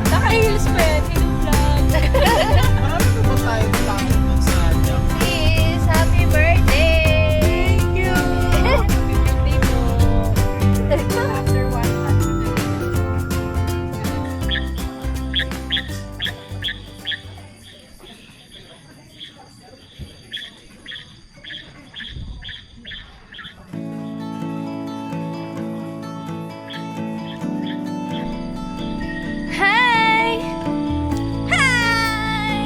Naka-heels pa yan, in-vlog. Marami ba tayo tao dun sa jump? Sis, happy birthday! Thank you! Happy birthday po. After 100. Hi! Hi!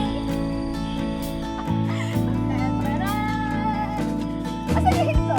Asa yung ito?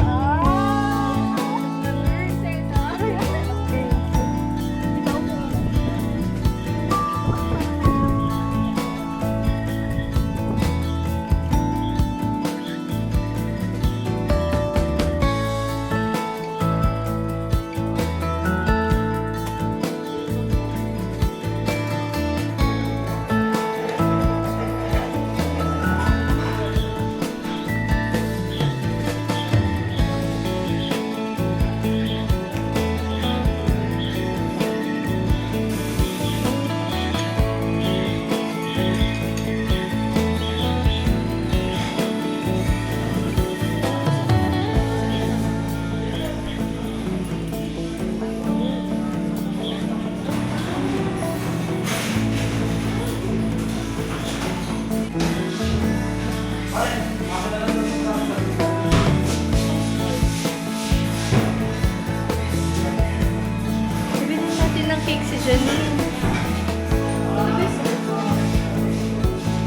Bibili natin ng cake si Janine.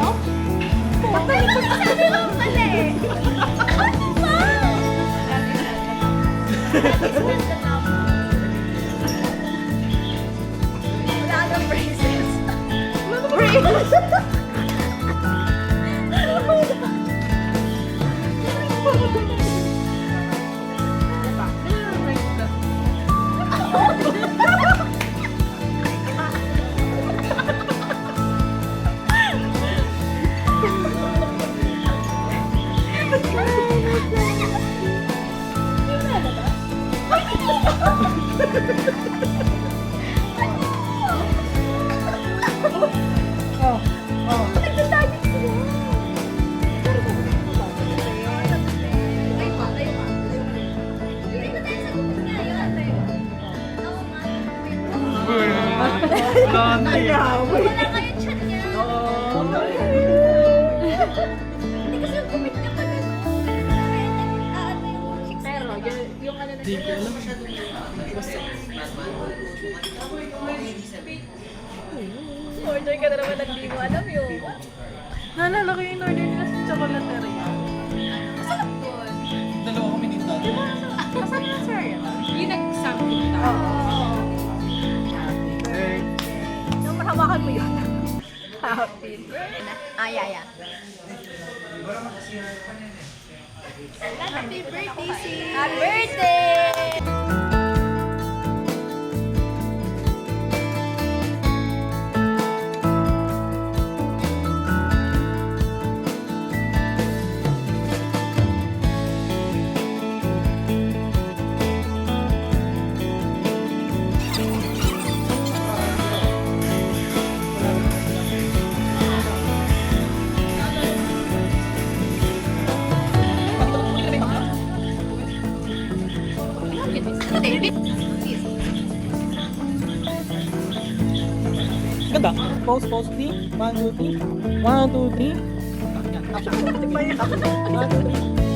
Oh? Patay ko sa lang pala eh. Wala kang braces. Braces? Wala na eh. Wala kayo chat niya. Hindi kasi yung commit ka pa na. Pero yung ano na Di ko alam. order ka na naman ng di mo alam yun. Naalala ko yung order nila sa chocolateria. Masarap doon. Dalawa kami dito. Masarap na sir. Yung nag-sample tayo. Happy birthday. Yung mahawakan mo yun. Happy birthday. Ah, yeah. Happy birthday, sis! Happy birthday! Ganda. Pause, please. 1, 2, 3. 1, 2, 3. 1, 2, 3.